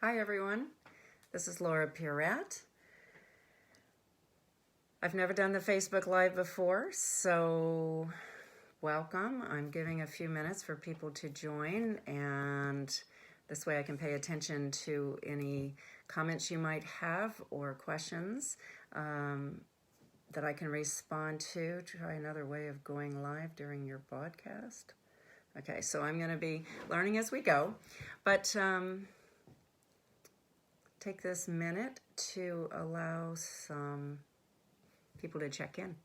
Hi everyone, this is Laura Pieratt. I've never done the Facebook Live before, so welcome. I'm giving a few minutes for people to join, and this way I can pay attention to any comments you might have or questions that I can respond to. Try another way of going live during your broadcast. Okay, so I'm going to be learning as we go, but take this minute to allow some people to check in.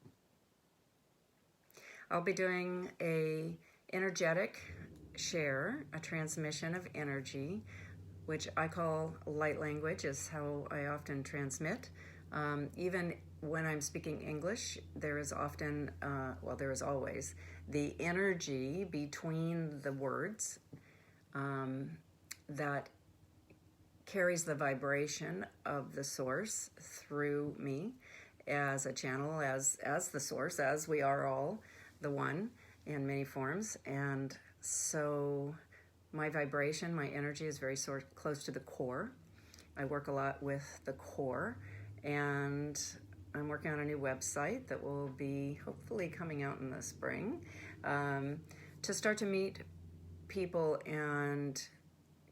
I'll be doing a energetic share, a transmission of energy, which I call light language, is how I often transmit. Even when I'm speaking English, there is often, there is always the energy between the words that carries the vibration of the source through me as a channel, as the source, as we are all the one in many forms. And so my vibration, my energy is very close to the core. I work a lot with the core, and I'm working on a new website that will be hopefully coming out in the spring to start to meet people and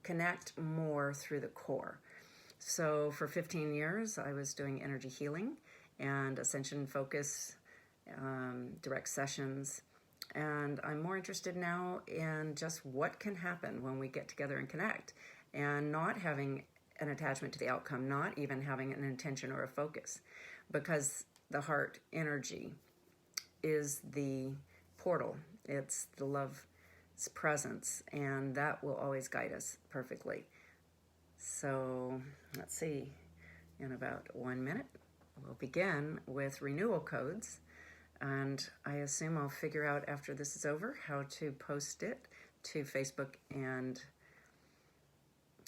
connect more through the core. So for 15 years, I was doing energy healing and ascension focus, direct sessions. And I'm more interested now in just what can happen when we get together and connect, and not having an attachment to the outcome, not even having an intention or a focus, because the heart energy is the portal. It's the love's presence, and that will always guide us perfectly. So let's see, in about 1 minute, we'll begin with renewal codes. And I assume I'll figure out after this is over how to post it to Facebook and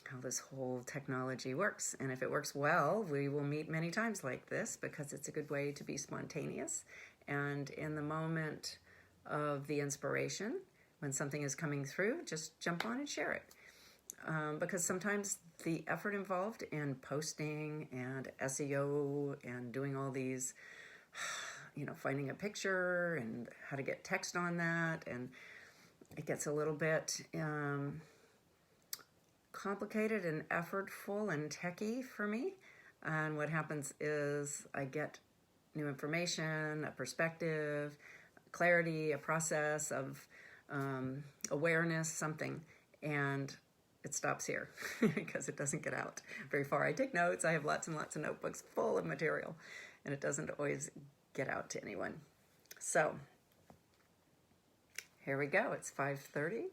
how this whole technology works. And if it works well, we will meet many times like this, because it's a good way to be spontaneous. And in the moment of the inspiration, when something is coming through, just jump on and share it. Because sometimes the effort involved in posting and SEO and doing all these, finding a picture and how to get text on that, and it gets a little bit complicated and effortful and techy for me. And what happens is I get new information, a perspective, clarity, a process of awareness, something, and it stops here because it doesn't get out very far. I take notes. I have lots and lots of notebooks full of material, and it doesn't always get out to anyone. So here we go. It's 5:30.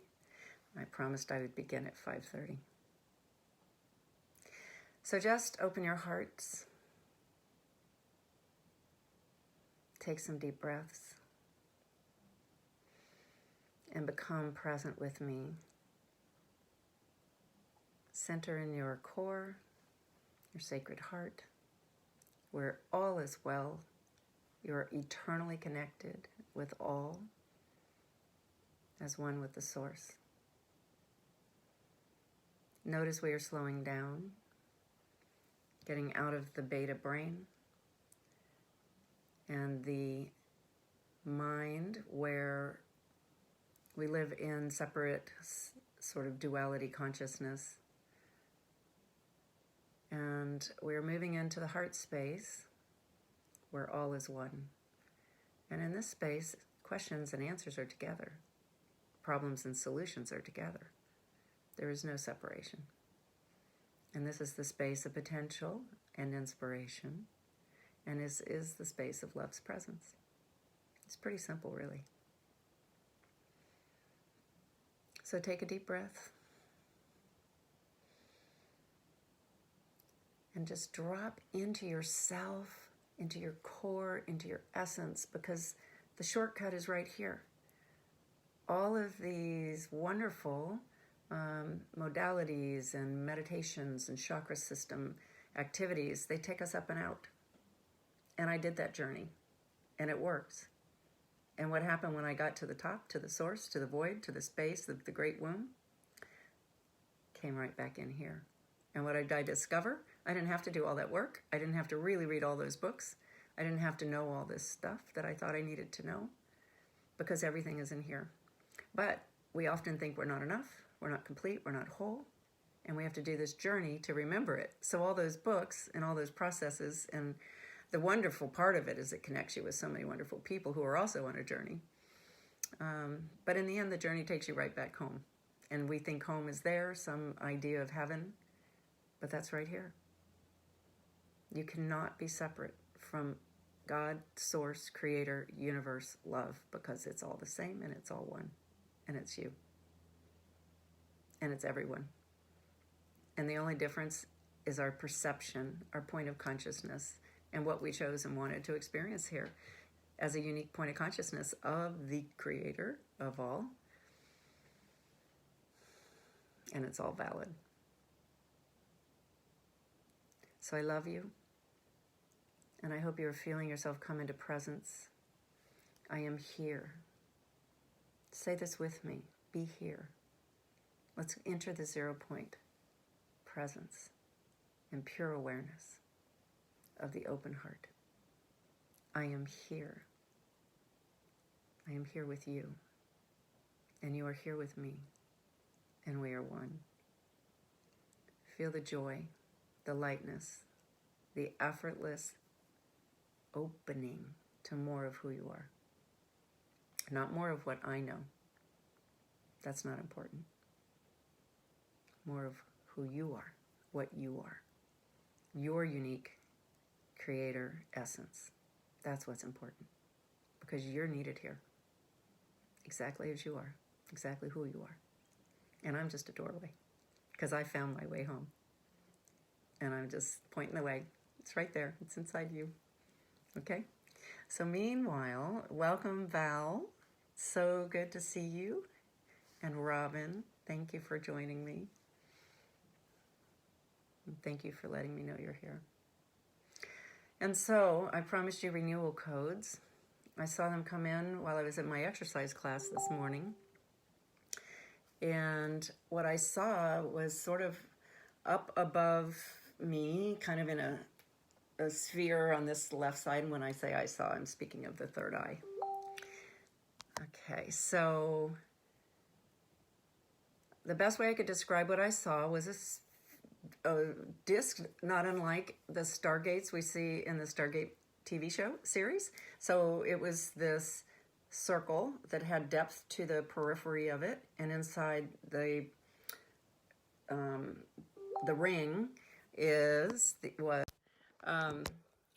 I promised I would begin at 5:30. So just open your hearts. Take some deep breaths and become present with me. Center in your core, your sacred heart, where all is well. You're eternally connected with all, as one with the source. Notice where you're slowing down, getting out of the beta brain and the mind where we live in separate sort of duality consciousness. And we're moving into the heart space where all is one. And in this space, questions and answers are together. Problems and solutions are together. There is no separation. And this is the space of potential and inspiration. And this is the space of love's presence. It's pretty simple, really. So take a deep breath. And just drop into yourself, into your core, into your essence, because the shortcut is right here. All of these wonderful modalities and meditations and chakra system activities, they take us up and out. And I did that journey, and it works. And what happened when I got to the top, to the source, to the void, to the space of the great womb? Came right back in here. And what did I discover? I didn't have to do all that work. I didn't have to really read all those books. I didn't have to know all this stuff that I thought I needed to know, because everything is in here. But we often think we're not enough, we're not complete, we're not whole, and we have to do this journey to remember it. So all those books and all those processes, and the wonderful part of it is it connects you with so many wonderful people who are also on a journey. But in the end, the journey takes you right back home. And we think home is there, some idea of heaven, but that's right here. You cannot be separate from God, source, creator, universe, love, because it's all the same and it's all one. And it's you. And it's everyone. And the only difference is our perception, our point of consciousness, and what we chose and wanted to experience here as a unique point of consciousness of the creator of all. And it's all valid. So I love you. And I hope you're feeling yourself come into presence. I am here. Say this with me. Be here. Let's enter the 0 point. Presence and pure awareness of the open heart. I am here. I am here with you. And you are here with me. And we are one. Feel the joy, the lightness, the effortless opening to more of who you are. Not more of what I know. That's not important. More of who you are, what you are. Your unique creator essence. That's what's important. Because you're needed here. Exactly as you are. Exactly who you are. And I'm just a doorway. Because I found my way home. And I'm just pointing the way. It's right there. It's inside you. Okay? So meanwhile, welcome Val. So good to see you. And Robin, thank you for joining me. And thank you for letting me know you're here. And so I promised you renewal codes. I saw them come in while I was in my exercise class this morning. And what I saw was sort of up above me, kind of in a sphere on this left side. And when I say I saw, I'm speaking of the third eye. Okay, so the best way I could describe what I saw was a disc not unlike the Stargates we see in the Stargate TV show series. So it was this circle that had depth to the periphery of it, and inside the ring is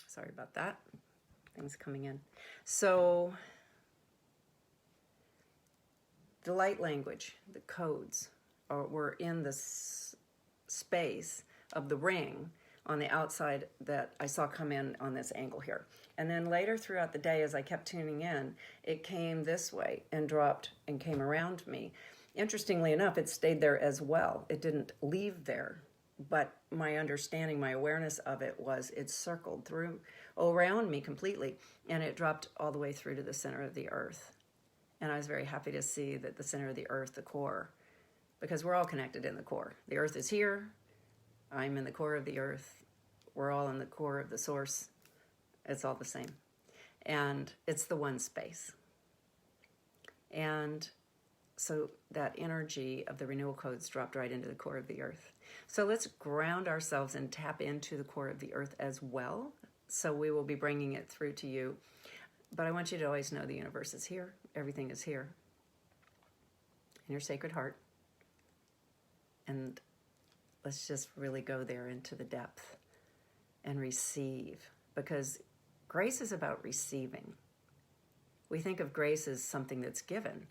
sorry about that, things coming in. So the light language, the codes, were in the space of the ring on the outside that I saw come in on this angle here. And then later throughout the day, as I kept tuning in, it came this way and dropped and came around me. Interestingly enough, it stayed there as well. It didn't leave there, but my understanding, my awareness of it was it circled through around me completely, and it dropped all the way through to the center of the earth. And I was very happy to see that the center of the earth, the core, because we're all connected in the core. The earth is here. I'm in the core of the earth. We're all in the core of the source. It's all the same. And it's the one space. And so that energy of the renewal codes dropped right into the core of the earth. So let's ground ourselves and tap into the core of the earth as well. So we will be bringing it through to you. But I want you to always know the universe is here. Everything is here. In your sacred heart. And let's just really go there into the depth and receive. Because grace is about receiving. We think of grace as something that's given.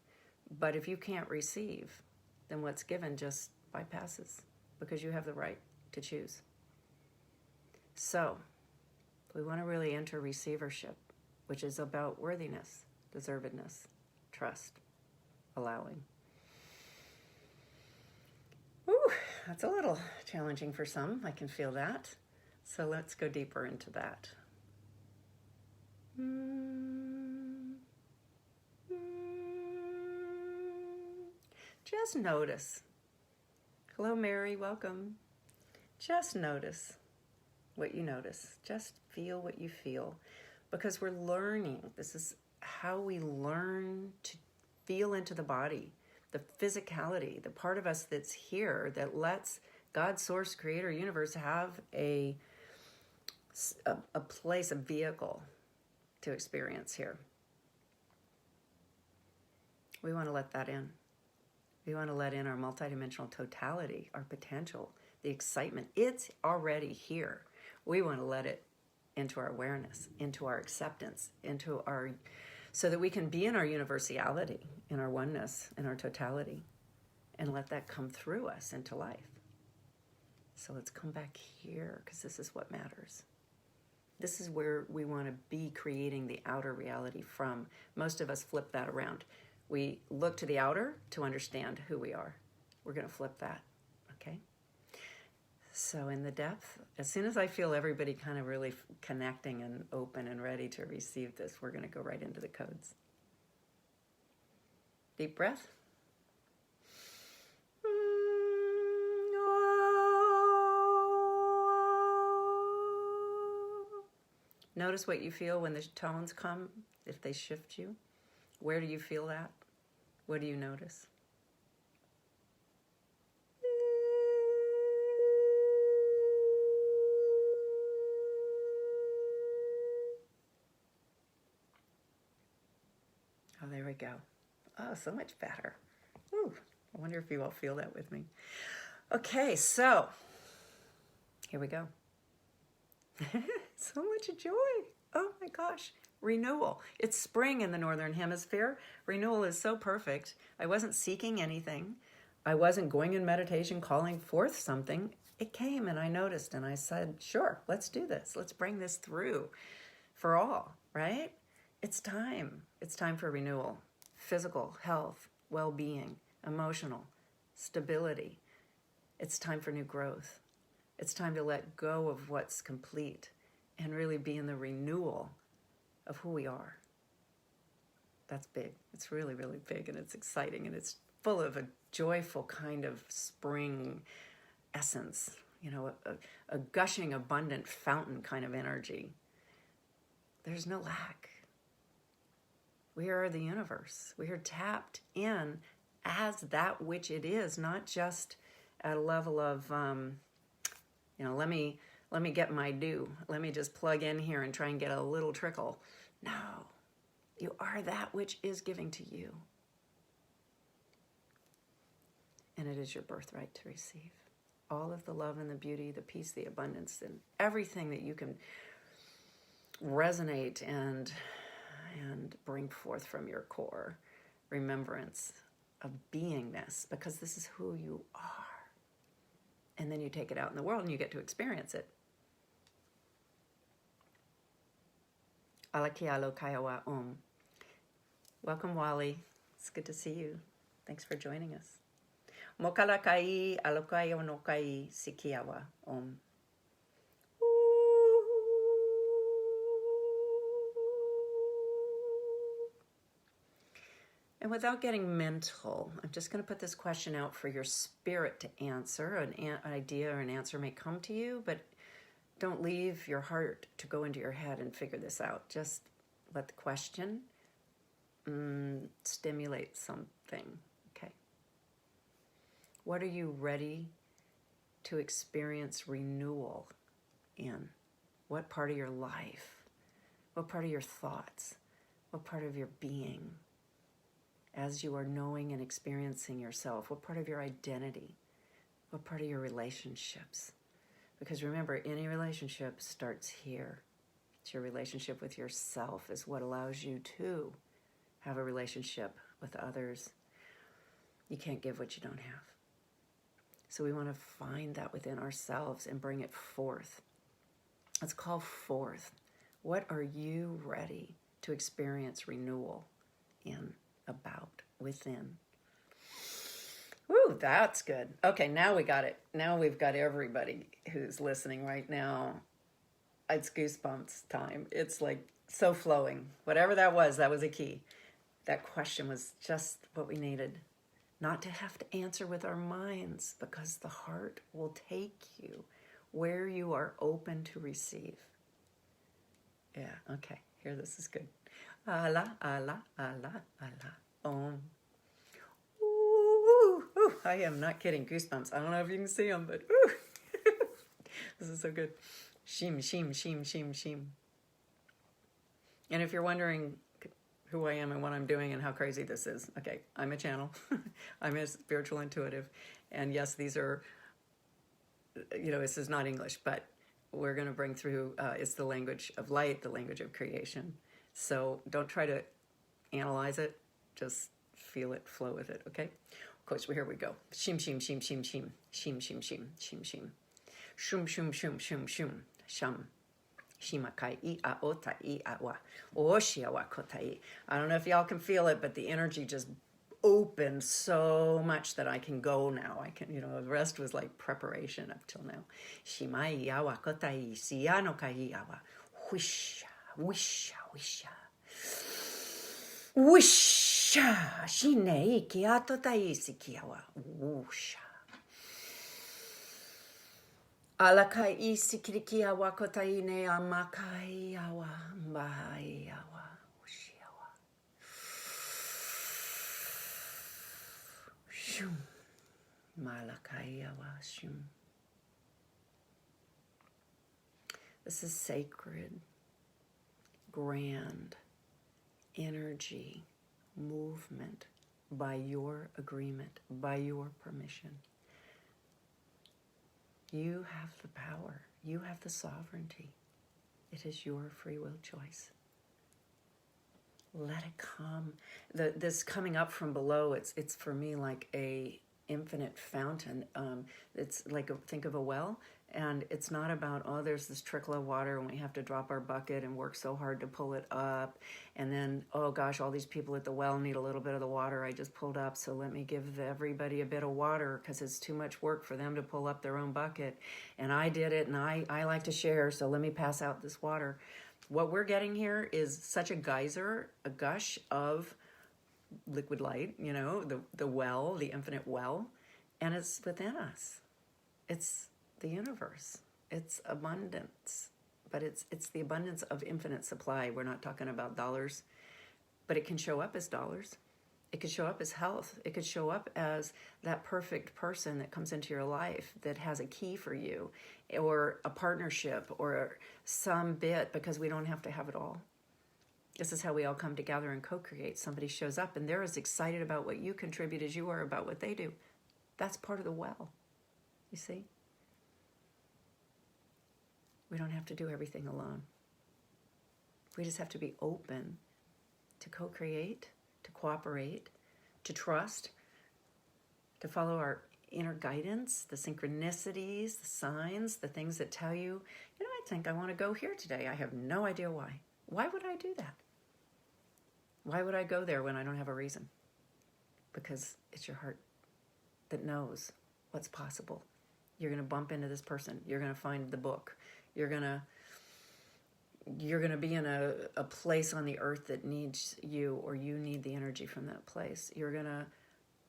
But if you can't receive, then what's given just bypasses. Because you have the right to choose. So, we want to really enter receivership, which is about worthiness, deservedness, trust, allowing. Woo, that's a little challenging for some. I can feel that. So let's go deeper into that. Just notice. Hello, Mary. Welcome. Just notice what you notice. Just feel what you feel. Because we're learning. This is how we learn to feel into the body, the physicality, the part of us that's here that lets God, source, creator, universe have a place, a vehicle to experience here. We want to let that in. We want to let in our multidimensional totality, our potential, the excitement. It's already here. We want to let it into our awareness, into our acceptance, so that we can be in our universality, in our oneness, in our totality, and let that come through us into life. So let's come back here, because this is what matters. This is where we want to be creating the outer reality from. Most of us flip that around. We look to the outer to understand who we are. We're going to flip that, okay? So in the depth, as soon as I feel everybody kind of really connecting and open and ready to receive this, we're going to go right into the codes. Deep breath. Notice what you feel when the tones come, if they shift you. Where do you feel that? What do you notice? Oh, there we go. Oh, so much better. Ooh, I wonder if you all feel that with me. Okay, so here we go. So much joy. Oh my gosh. Renewal. It's spring in the Northern Hemisphere. Renewal is so perfect. I wasn't seeking anything. I wasn't going in meditation, calling forth something. It came and I noticed and I said, sure, let's do this. Let's bring this through for all, right? It's time. It's time for renewal. Physical, health, well-being, emotional, stability. It's time for new growth. It's time to let go of what's complete and really be in the renewal of who we are. That's big. It's really, really big, and it's exciting, and it's full of a joyful kind of spring essence, you know, a gushing, abundant fountain kind of energy. There's no lack. We are the universe. We are tapped in as that which it is, not just at a level of, let me get my due. Let me just plug in here and try and get a little trickle. No, you are that which is giving to you. And it is your birthright to receive all of the love and the beauty, the peace, the abundance, and everything that you can resonate and bring forth from your core remembrance of beingness, because this is who you are. And then you take it out in the world and you get to experience it. Alaki alo kaiawa om. Welcome, Wally. It's good to see you. Thanks for joining us. Mokalakai alokai onokai sikiawa om. And without getting mental, I'm just going to put this question out for your spirit to answer. An idea or an answer may come to you, but don't leave your heart to go into your head and figure this out. Just let the question stimulate something, okay? What are you ready to experience renewal in? What part of your life? What part of your thoughts? What part of your being? As you are knowing and experiencing yourself, what part of your identity? What part of your relationships? Because remember, any relationship starts here. It's your relationship with yourself is what allows you to have a relationship with others. You can't give what you don't have. So we want to find that within ourselves and bring it forth. Let's call forth. What are you ready to experience renewal in, about, within? Ooh, that's good. Okay, now we got it. Now we've got everybody who's listening right now. It's goosebumps time. It's like so flowing. Whatever that was a key. That question was just what we needed. Not to have to answer with our minds, because the heart will take you where you are open to receive. Yeah, okay. Here, this is good. Allah, Allah, Allah, Allah. Om. Ooh, ooh. I am not kidding. Goosebumps. I don't know if you can see them, but ooh. This is so good. Shim, shim, shim, shim, shim. And if you're wondering who I am and what I'm doing and how crazy this is, okay, I'm a channel. I'm a spiritual intuitive. And yes, these are, this is not English, but we're going to bring through, it's the language of light, the language of creation. So don't try to analyze it. Just feel it, flow with it, okay? Of course, here we go. Shim, shim, shim, shim, shim. Shim, shim, shim, shim, shim. Shum, shum, shum, shum, shum. Shum. Shimakai I ota I awa. Oshiawa kotai. I don't know if y'all can feel it, but the energy just opened so much that I can go now. I can, the rest was like preparation up till now. Shimai awa kotai siano kai awa. Wisha, wisha, wisha. Wisha. Shine ki atotai sikiawa. Wusha. Alakai isikiriki awa kotai ne amakai awa mbai awa ushiawa. Shum. Malakai awa shum. This is sacred, grand energy, movement by your agreement, by your permission. You have the power. You have the sovereignty. It is your free will choice. Let it come. This coming up from below, it's for me like a infinite fountain. It's like, think of a well, and it's not about, there's this trickle of water and we have to drop our bucket and work so hard to pull it up. And then, oh gosh, all these people at the well need a little bit of the water I just pulled up, so let me give everybody a bit of water because it's too much work for them to pull up their own bucket. And I did it, and I like to share, so let me pass out this water. What we're getting here is such a geyser, a gush of liquid light, the well, the infinite well, and it's within us. It's the universe. It's abundance, but it's the abundance of infinite supply. We're not talking about dollars, but it can show up as dollars. It could show up as health. It could show up as that perfect person that comes into your life that has a key for you, or a partnership, or some bit, because we don't have to have it all. This is how we all come together and co-create. Somebody shows up and they're as excited about what you contribute as you are about what they do. That's part of the well, you see? We don't have to do everything alone. We just have to be open to co-create, to cooperate, to trust, to follow our inner guidance, the synchronicities, the signs, the things that tell you, I think I want to go here today. I have no idea why. Why would I do that? Why would I go there when I don't have a reason? Because it's your heart that knows what's possible. You're going to bump into this person. You're going to find the book. You're going to be in a place on the earth that needs you, or you need the energy from that place. You're going to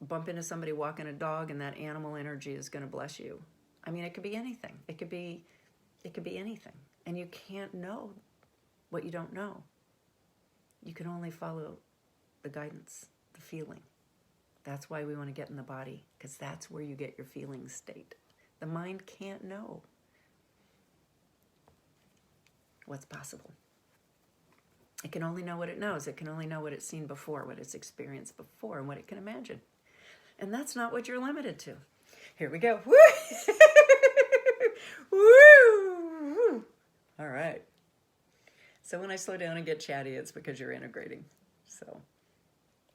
bump into somebody walking a dog, and that animal energy is going to bless you. I mean, it could be anything. It could be anything. And you can't know what you don't know. You can only follow the guidance, the feeling. That's why we want to get in the body, because that's where you get your feeling state. The mind can't know what's possible. It can only know what it knows. It can only know what it's seen before, what it's experienced before, and what it can imagine. And that's not what you're limited to. Here we go. Woo! Woo! All right. So when I slow down and get chatty, it's because you're integrating. So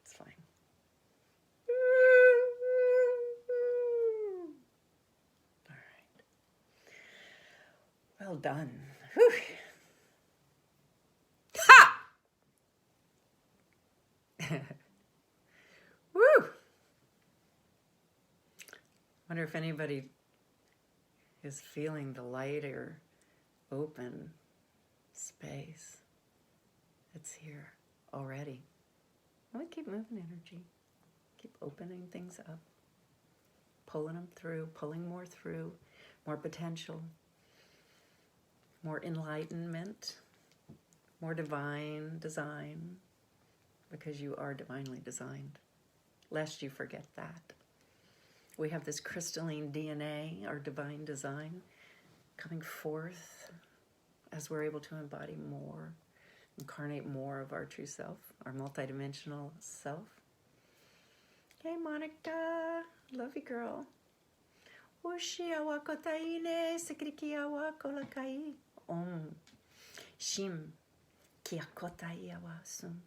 it's fine. All right. Well done. Whew. Ha! Woo! Wonder if anybody is feeling the lighter, open space that's here already. And we keep moving energy, keep opening things up, pulling them through, pulling more through, more potential, more enlightenment, more divine design, because you are divinely designed, lest you forget that. We have this crystalline DNA, our divine design, coming forth as we're able to embody more, incarnate more of our true self, our multidimensional self. Hey, Monica. Love you, girl. Ushiawa kotaine, sekrikiawa kolakai. Om. Shim. Kiakotaiawa sum.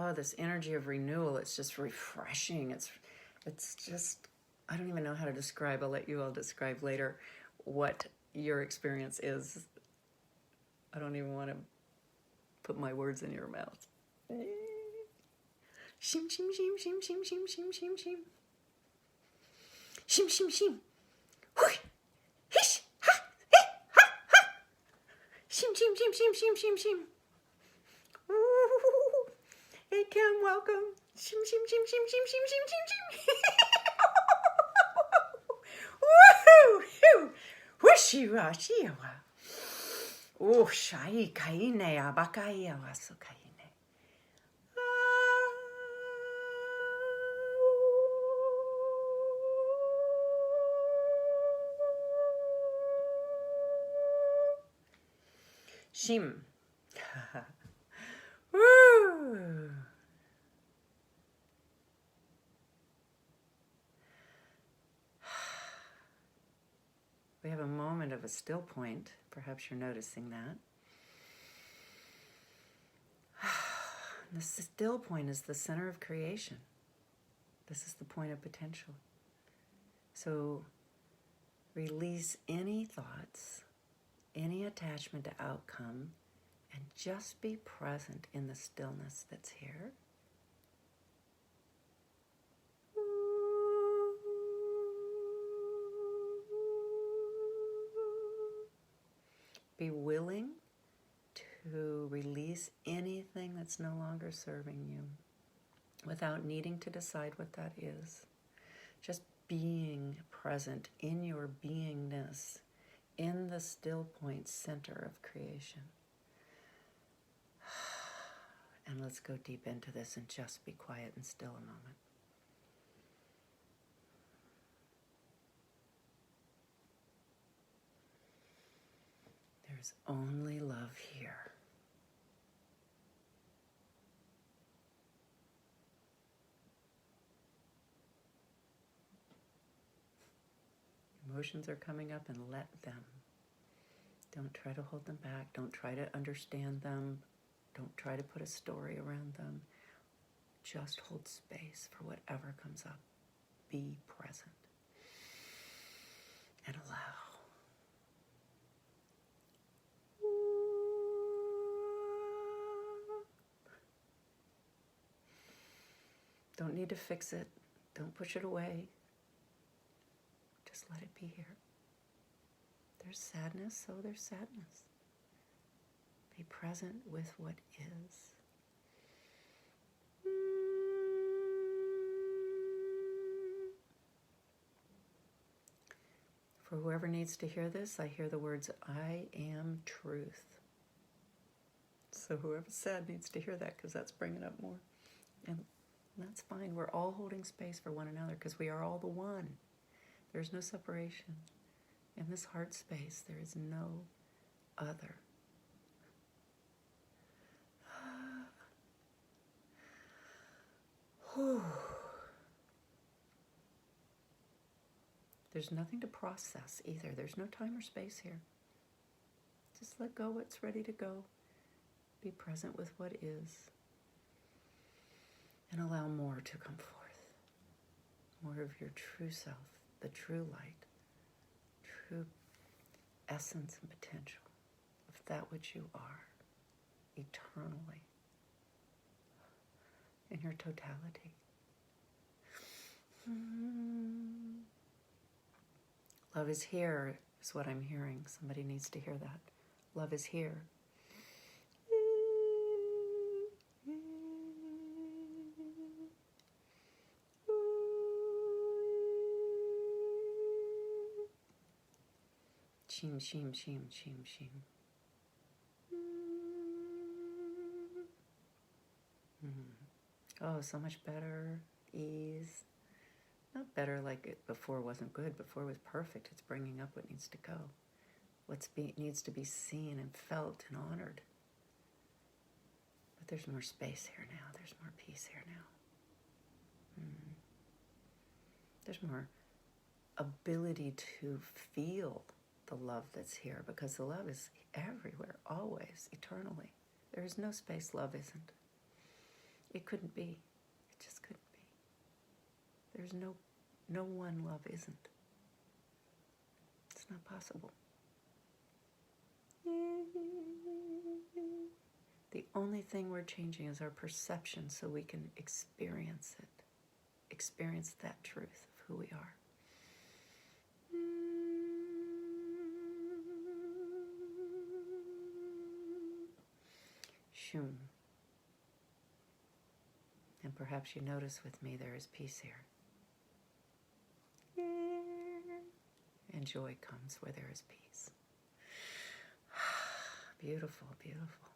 Oh, this energy of renewal, it's just refreshing. It's just, I don't even know how to describe. I'll let you all describe later what your experience is. I don't even want to put my words in your mouth. Shim, shim, shim, shim, shim, shim, shim, shim, shim. Shim, shim, shim. Whoosh. Hish. Ha. He. Ha. Ha. Shim, shim, shim, shim, shim, shim, shim. Ooh. Hey, Kim, welcome. Shim, shim, shim, shim, shim, shim, shim, shim, shim. Woohoo! Whooshiwa, shiwa. Oh, shai kaine abakai awaso kaine. Shim. Woo! We have a moment of a still point. Perhaps you're noticing that. The still point is the center of creation. This is the point of potential. So release any thoughts, any attachment to outcome, and just be present in the stillness that's here. Be willing to release anything that's no longer serving you without needing to decide what that is. Just being present in your beingness, in the still point center of creation. And let's go deep into this and just be quiet and still a moment. There's only love here. Emotions are coming up, and let them. Don't try to hold them back. Don't try to understand them. Don't try to put a story around them. Just hold space for whatever comes up. Be present. And allow. Don't need to fix it. Don't push it away. Just let it be here. There's sadness, so there's sadness. Be present with what is. For whoever needs to hear this, I hear the words, I am truth. So whoever's sad needs to hear that, because that's bringing up more. And that's fine. We're all holding space for one another because we are all the one. There's no separation. In this heart space, there is no other. There's nothing to process either. There's no time or space here. Just let go what's ready to go. Be present with what is. And allow more to come forth. More of your true self, the true light, true essence and potential of that which you are eternally in your totality. Love is here is what I'm hearing. Somebody needs to hear that. Love is here. Shim, shim, shim, shim, shim. Oh, so much better. Ease. Not better like it before wasn't good. Before was perfect. It's bringing up what needs to go. Needs to be seen and felt and honored. But there's more space here now. There's more peace here now. There's more ability to feel the love that's here, because the love is everywhere, always, eternally. There is no space love isn't. It couldn't be. It just couldn't be. There's no one love isn't. It's not possible. The only thing we're changing is our perception so we can experience it. Experience that truth of who we are. Shum. And perhaps you notice with me there is peace here. And joy comes where there is peace. Beautiful, beautiful.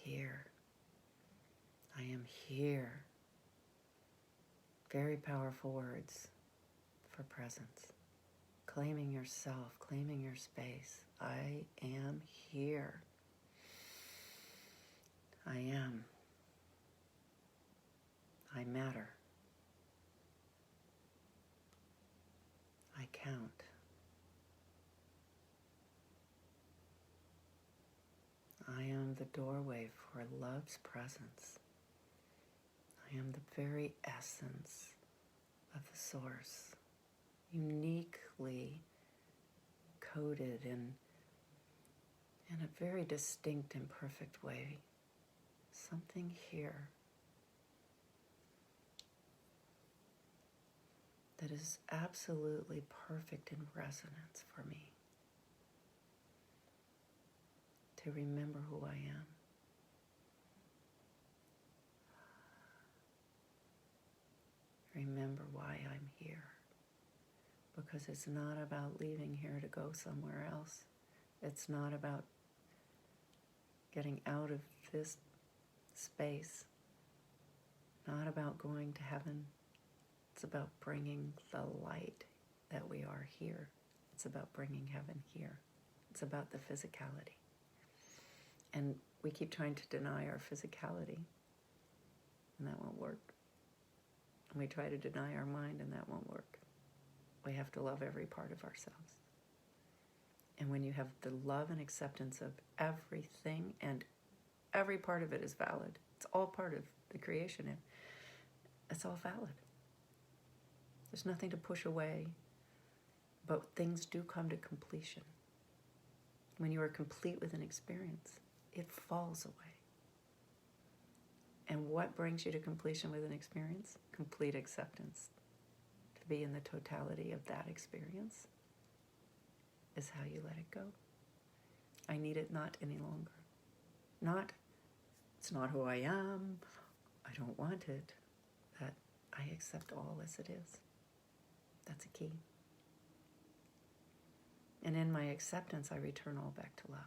Here. I am here. Very powerful words for presence. Claiming yourself, claiming your space. I am here. I am. I matter. I count. I am the doorway for love's presence. I am the very essence of the source, uniquely coded in a very distinct and perfect way. Something here that is absolutely perfect in resonance for me. To remember who I am. Remember why I'm here. Because it's not about leaving here to go somewhere else. It's not about getting out of this space. Not about going to heaven. It's about bringing the light that we are here. It's about bringing heaven here. It's about the physicality. And we keep trying to deny our physicality, and that won't work. And we try to deny our mind, and that won't work. We have to love every part of ourselves. And when you have the love and acceptance of everything, and every part of it is valid, it's all part of the creation, and it's all valid. There's nothing to push away, but things do come to completion. When you are complete with an experience, it falls away. And what brings you to completion with an experience? Complete acceptance. To be in the totality of that experience is how you let it go. I need it not any longer. Not, it's not who I am, I don't want it. That I accept all as it is. That's a key. And in my acceptance, I return all back to love.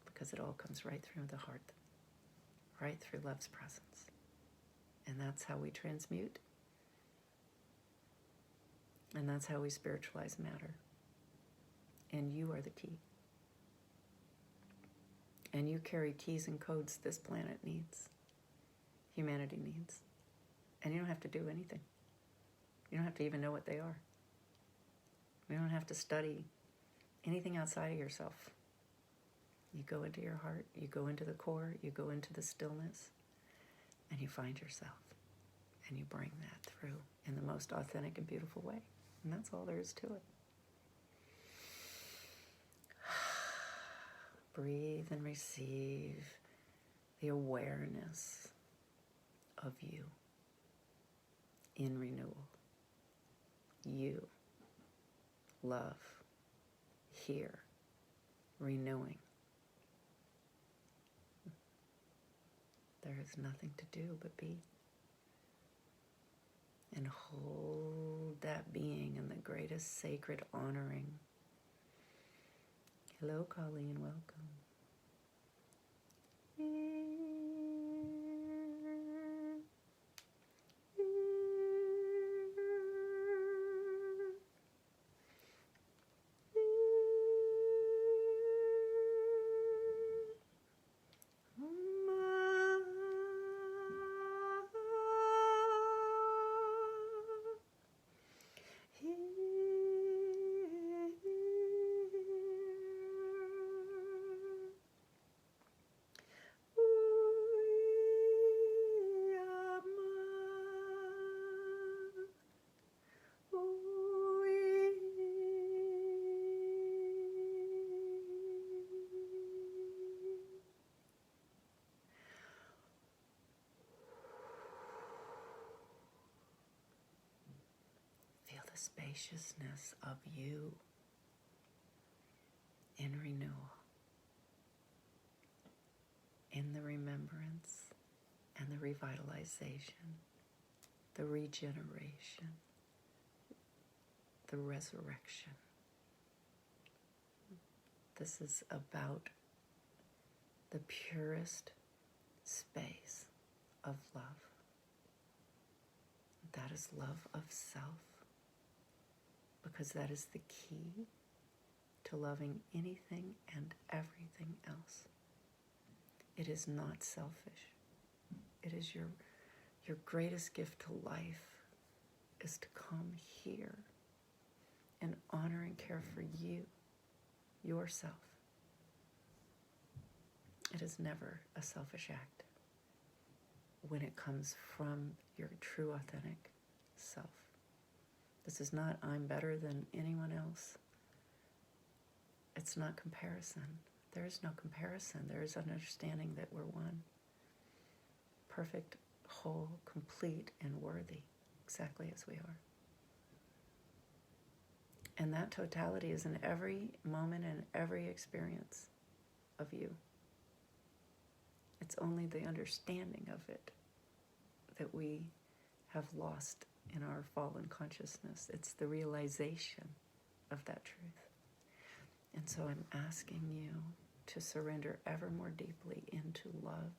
Because it all comes right through the heart, right through love's presence. And that's how we transmute. And that's how we spiritualize matter. And you are the key. And you carry keys and codes this planet needs, humanity needs. And you don't have to do anything. You don't have to even know what they are. You don't have to study anything outside of yourself. You go into your heart, you go into the core, you go into the stillness, and you find yourself. And you bring that through in the most authentic and beautiful way. And that's all there is to it. Breathe and receive the awareness of you in renewal. You, love, here, renewing. There is nothing to do but be. And hold that being in the greatest sacred honoring. Hello, Colleen, welcome. Spaciousness of you in renewal, in the remembrance and the revitalization, the regeneration, the resurrection. This is about the purest space of love. That is love of self. Because that is the key to loving anything and everything else. It is not selfish. It is your greatest gift to life is to come here and honor and care for you, yourself. It is never a selfish act when it comes from your true, authentic self. This is not, I'm better than anyone else. It's not comparison. There is no comparison. There is an understanding that we're one. Perfect, whole, complete, and worthy, exactly as we are. And that totality is in every moment and every experience of you. It's only the understanding of it that we have lost in our fallen consciousness. It's the realization of that truth. And so I'm asking you to surrender ever more deeply into love,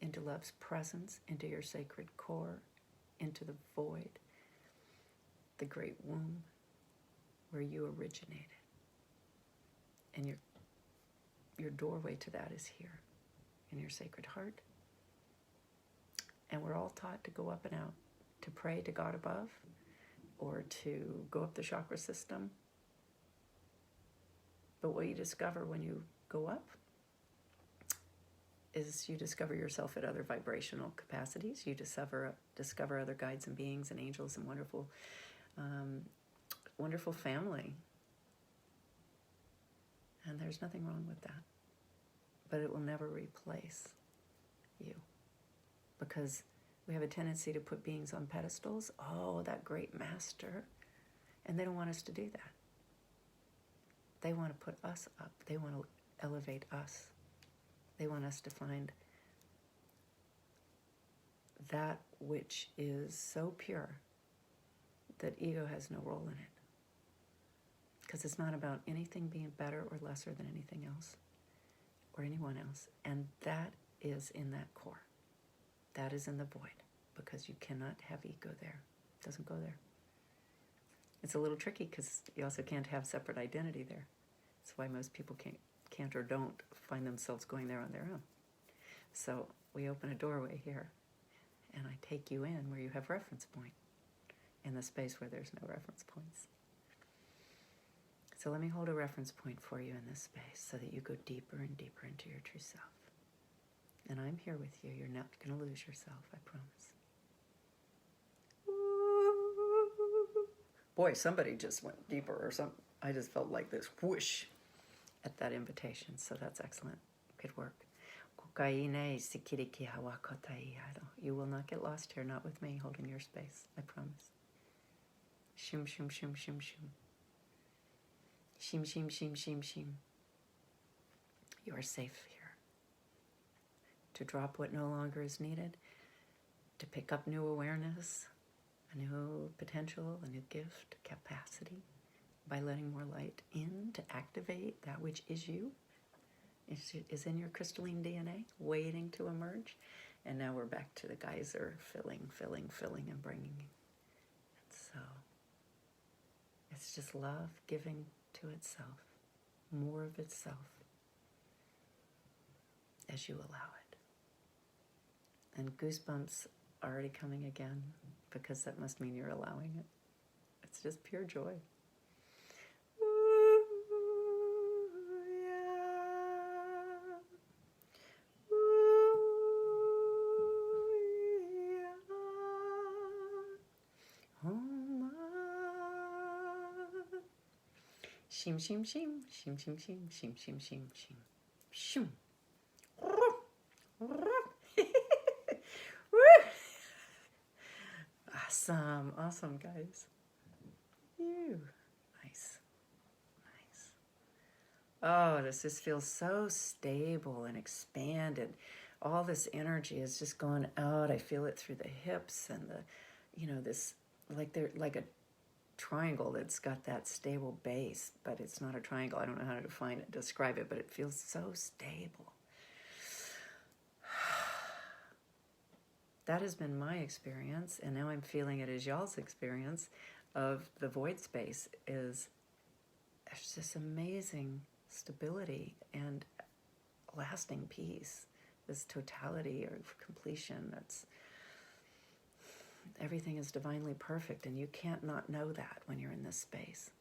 into love's presence, into your sacred core, into the void, the great womb where you originated. And your doorway to that is here, in your sacred heart. And we're all taught to go up and out, to pray to God above, or to go up the chakra system. But what you discover when you go up is you discover yourself at other vibrational capacities. You discover other guides and beings and angels and wonderful family. And there's nothing wrong with that. But it will never replace you. Because we have a tendency to put beings on pedestals. Oh, that great master. And they don't want us to do that. They want to put us up. They want to elevate us. They want us to find that which is so pure that ego has no role in it. Because it's not about anything being better or lesser than anything else or anyone else. And that is in that core. That is in the void, because you cannot have ego there. It doesn't go there. It's a little tricky because you also can't have separate identity there. That's why most people can't or don't find themselves going there on their own. So we open a doorway here, and I take you in where you have reference point, in the space where there's no reference points. So let me hold a reference point for you in this space so that you go deeper and deeper into your true self. And I'm here with you. You're not going to lose yourself, I promise. Boy, somebody just went deeper or something. I just felt like this whoosh at that invitation. So that's excellent. Good work. You will not get lost here, not with me holding your space. I promise. Shim, shim, shim, shim, shim. Shim, shim, shim, shim, shim. You are safe here. To drop what no longer is needed, to pick up new awareness, a new potential, a new gift, capacity, by letting more light in to activate that which is you, is in your crystalline DNA, waiting to emerge. And now we're back to the geyser, filling, and bringing. And so, it's just love giving to itself, more of itself, as you allow it. And goosebumps already coming again, because that must mean you're allowing it. It's just pure joy. Shim, shim, shim, shim, shim, shim, shim, shim, shim, shim, shim. Awesome, guys. Nice. Oh, this just feels so stable and expanded. All this energy is just going out. I feel it through the hips and this, like a triangle that's got that stable base, but it's not a triangle. I don't know how to describe it, but it feels so stable. That has been my experience, and now I'm feeling it as y'all's experience of the void space. It's this amazing stability and lasting peace, this totality or completion. Everything is divinely perfect, and you can't not know that when you're in this space.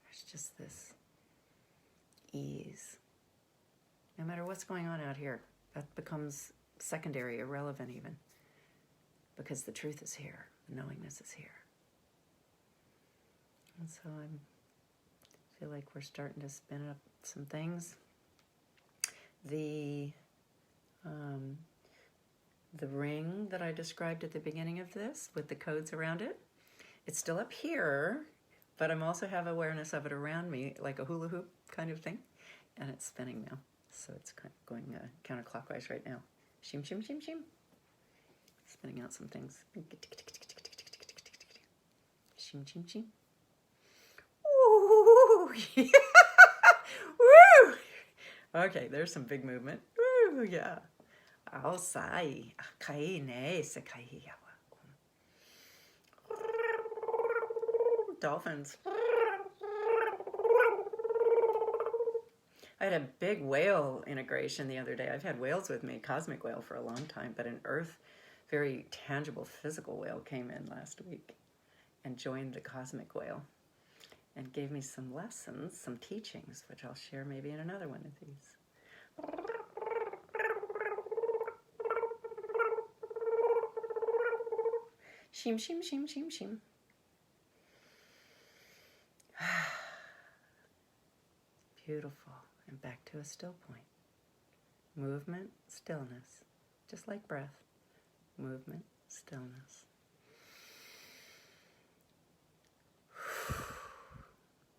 There's just this ease. No matter what's going on out here, that becomes secondary, irrelevant even, because the truth is here, the knowingness is here. And so I feel like we're starting to spin up some things. The ring that I described at the beginning of this, with the codes around it, it's still up here, but I'm also have awareness of it around me, like a hula hoop kind of thing, and it's spinning now. So it's going counterclockwise right now. Shim, shim, shim, shim. Spinning out some things. Shim, shim, shim. Ooh, yeah. Woo! Okay, there's some big movement. Woo, yeah. Aosai. Kai ne sekai yawa. Dolphins. I had a big whale integration the other day. I've had whales with me, cosmic whale, for a long time, but an earth, very tangible, physical whale came in last week and joined the cosmic whale and gave me some lessons, some teachings, which I'll share maybe in another one of these. Shim, shim, shim, shim, shim. Beautiful. And back to a still point. Movement, stillness. Just like breath. Movement, stillness.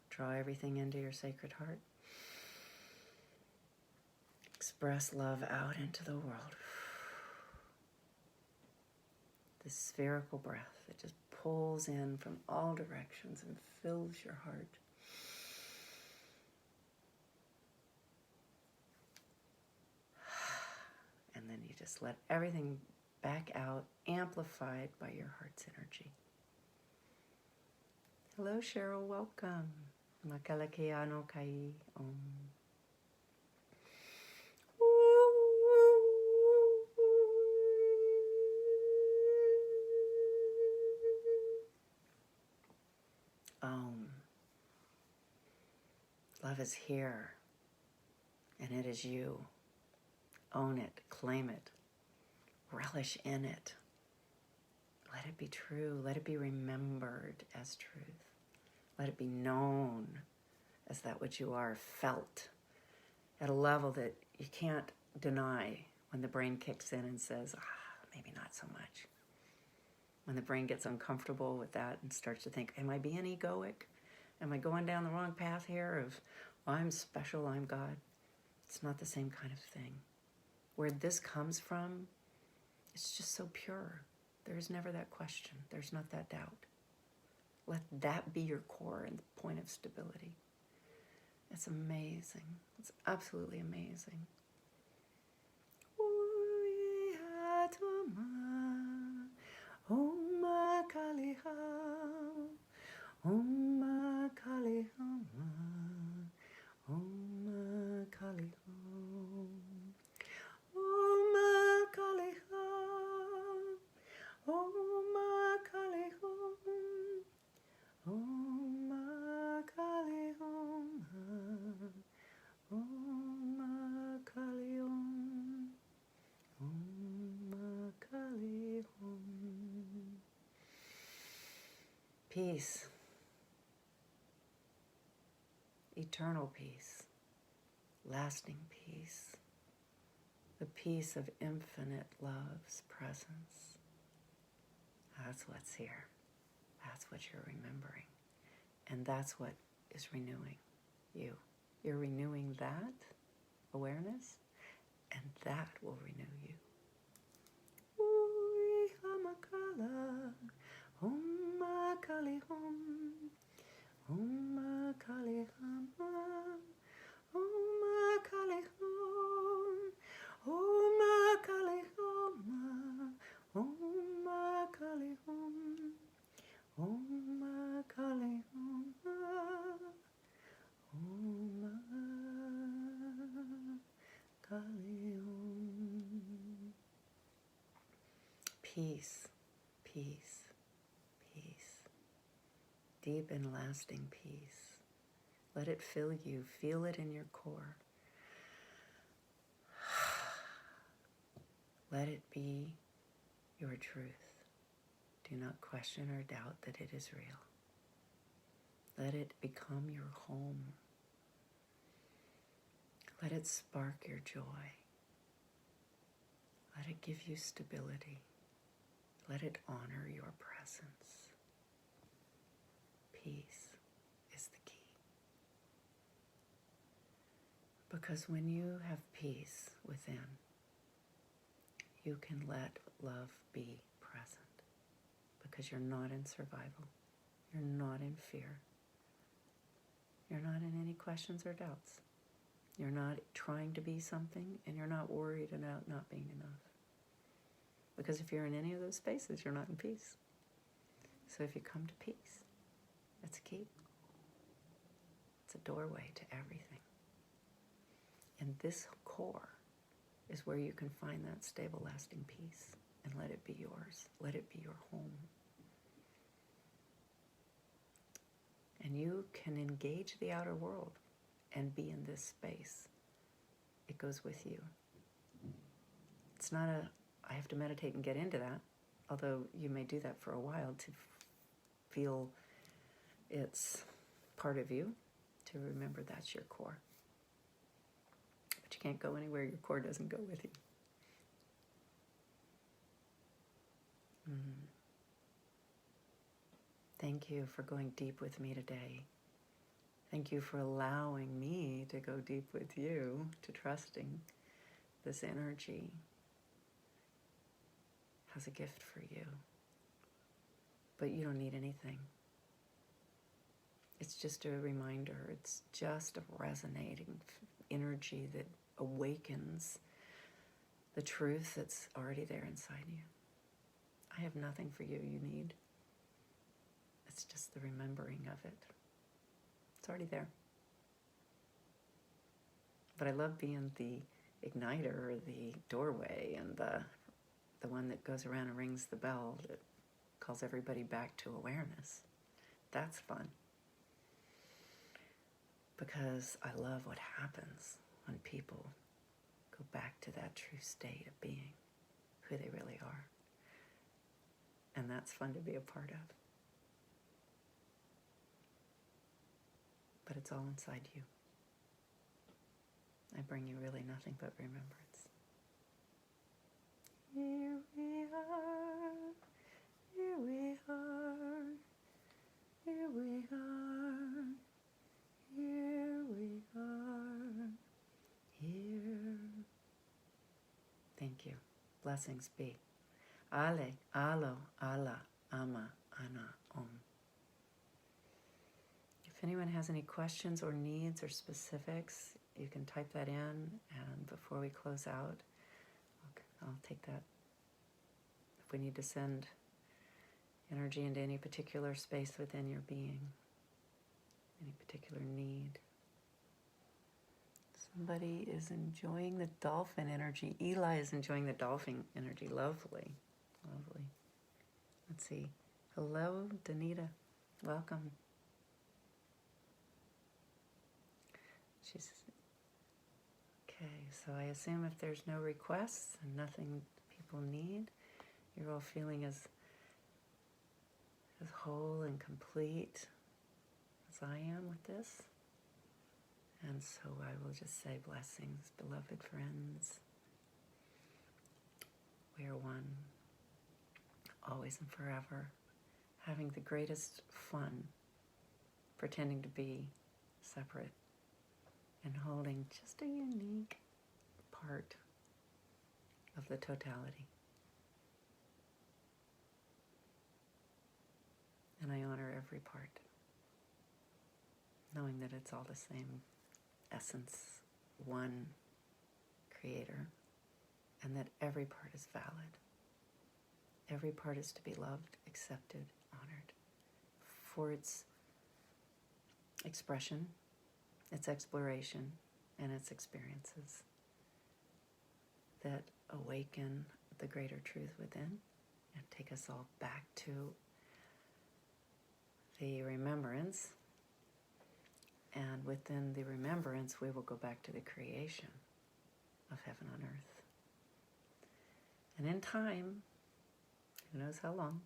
Draw everything into your sacred heart. Express love out into the world. This spherical breath that just pulls in from all directions and fills your heart. And then you just let everything back out, amplified by your heart's energy. Hello, Cheryl. Welcome. Makalakea no kai om. Om. love is here, and it is you. Own it, claim it, relish in it. Let it be true. Let it be remembered as truth. Let it be known as that which you are, felt at a level that you can't deny when the brain kicks in and says, maybe not so much. When the brain gets uncomfortable with that and starts to think, am I being egoic? Am I going down the wrong path here of, I'm special, I'm God? It's not the same kind of thing. Where this comes from, it's just so pure. There's never that question. There's not that doubt. Let that be your core and the point of stability. It's amazing. It's absolutely amazing. Peace, eternal peace, lasting peace, the peace of infinite love's presence. That's what's here. That's what you're remembering. And that's what is renewing you. You're renewing that awareness, and that will renew you. Om Kali Hum, Om Kali Hum, Om Kali Hum, Om Kali Hum, Om Kali Hum, Om Kali Hum, Om Kali Hum. Peace, peace. Deep and lasting peace. Let it fill you. Feel it in your core. Let it be your truth. Do not question or doubt that it is real. Let it become your home. Let it spark your joy. Let it give you stability. Let it honor your presence. Peace is the key. Because when you have peace within, you can let love be present. Because you're not in survival. You're not in fear. You're not in any questions or doubts. You're not trying to be something, and you're not worried about not being enough. Because if you're in any of those spaces, you're not in peace. So if you come to peace, that's a key. It's a doorway to everything. And this core is where you can find that stable, lasting peace and let it be yours. Let it be your home. And you can engage the outer world and be in this space. It goes with you. It's not I have to meditate and get into that, although you may do that for a while to feel it's part of you, to remember that's your core. But you can't go anywhere your core doesn't go with you. Thank you for going deep with me today. Thank you for allowing me to go deep with you, to trusting this energy has a gift for you. But you don't need anything. It's just a reminder. It's just a resonating energy that awakens the truth that's already there inside you. I have nothing for you need. It's just the remembering of it. It's already there. But I love being the igniter, or the doorway, and the one that goes around and rings the bell that calls everybody back to awareness. That's fun. because I love what happens when people go back to that true state of being who they really are. And that's fun to be a part of. But it's all inside you. I bring you really nothing but remembrance. Here we are, here we are, here we are, here we are, here. Thank you. Blessings be. Ale, alo, ala, ama, ana, om. If anyone has any questions or needs or specifics, you can type that in, and before we close out, I'll take that. If we need to send energy into any particular space within your being, any particular need. Somebody is enjoying the dolphin energy. Eli is enjoying the dolphin energy. Lovely. Lovely. Let's see. Hello, Danita. Welcome. She's okay. So I assume if there's no requests and nothing people need, you're all feeling as whole and complete as I am with this. And so I will just say blessings, beloved friends. We are one, always and forever, having the greatest fun, pretending to be separate and holding just a unique part of the totality. And I honor every part, knowing that it's all the same essence, one creator, and that every part is valid. Every part is to be loved, accepted, honored for its expression, its exploration, and its experiences that awaken the greater truth within and take us all back to the remembrance. And within the remembrance, we will go back to the creation of heaven on earth. And in time, who knows how long,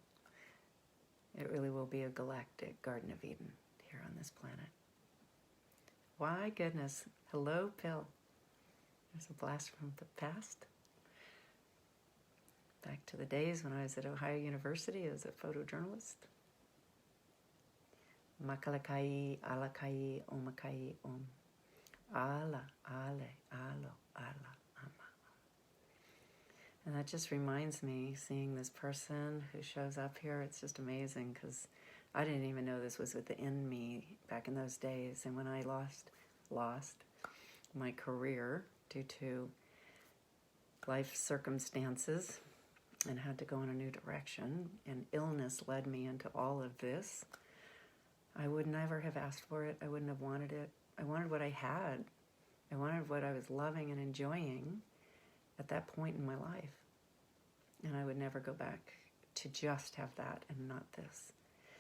it really will be a galactic Garden of Eden here on this planet. Why goodness. Hello, Pill. There's a blast from the past. Back to the days when I was at Ohio University as a photojournalist. Makalakai, alakai, omakai, om. Ala, ale, alo, ala, ama. And that just reminds me, seeing this person who shows up here, it's just amazing because I didn't even know this was within me back in those days. And when I lost my career due to life circumstances and had to go in a new direction, and illness led me into all of this, I would never have asked for it. I wouldn't have wanted it. I wanted what I had. I wanted what I was loving and enjoying at that point in my life. And I would never go back to just have that and not this.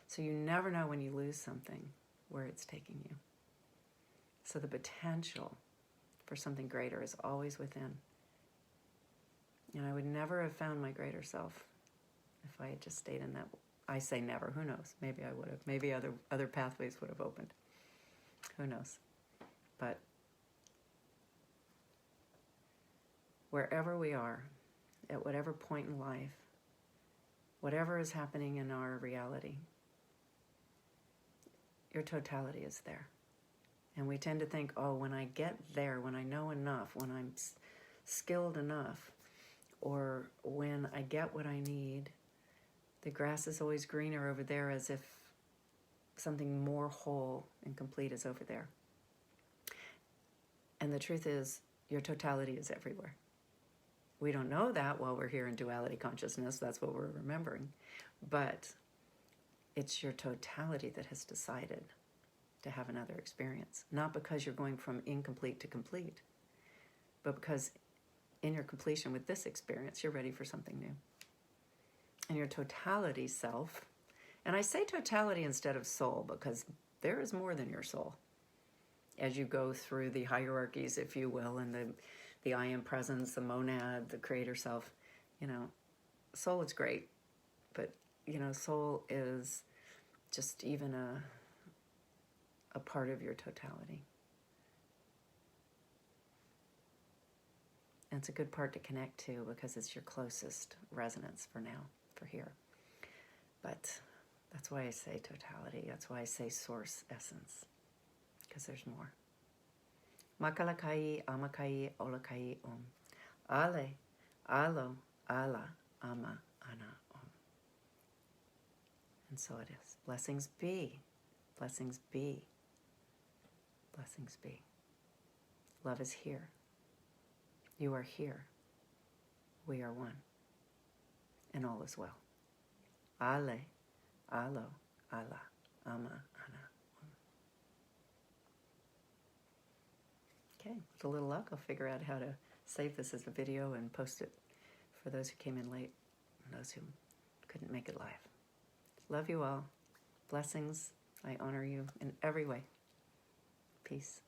So you never know when you lose something where it's taking you. So the potential for something greater is always within. And I would never have found my greater self if I had just stayed in that. I say never. Who knows? Maybe I would have. Maybe other pathways would have opened. Who knows? But wherever we are, at whatever point in life, whatever is happening in our reality, your totality is there. And we tend to think, oh, when I get there, when I know enough, when I'm skilled enough, or when I get what I need, the grass is always greener over there, as if something more whole and complete is over there. And the truth is, your totality is everywhere. We don't know that while we're here in duality consciousness. That's what we're remembering. But it's your totality that has decided to have another experience. Not because you're going from incomplete to complete, but because in your completion with this experience, you're ready for something new. And your totality self, and I say totality instead of soul because there is more than your soul. as you go through the hierarchies, if you will, and the I am presence, the monad, the creator self, you know, soul is great, but, you know, soul is just even a part of your totality. And it's a good part to connect to because it's your closest resonance for now, for here. But that's why I say totality. That's why I say source essence, because there's more. Makalakai, amakai, olakai, om. Ale, alo, ala, ama, ana, om. And so it is. Blessings be. Blessings be. Blessings be. Love is here. You are here. We are one. And all is well. Ale, alo, ala, ama, ana. Okay, with a little luck, I'll figure out how to save this as a video and post it for those who came in late and those who couldn't make it live. Love you all. Blessings. I honor you in every way. Peace.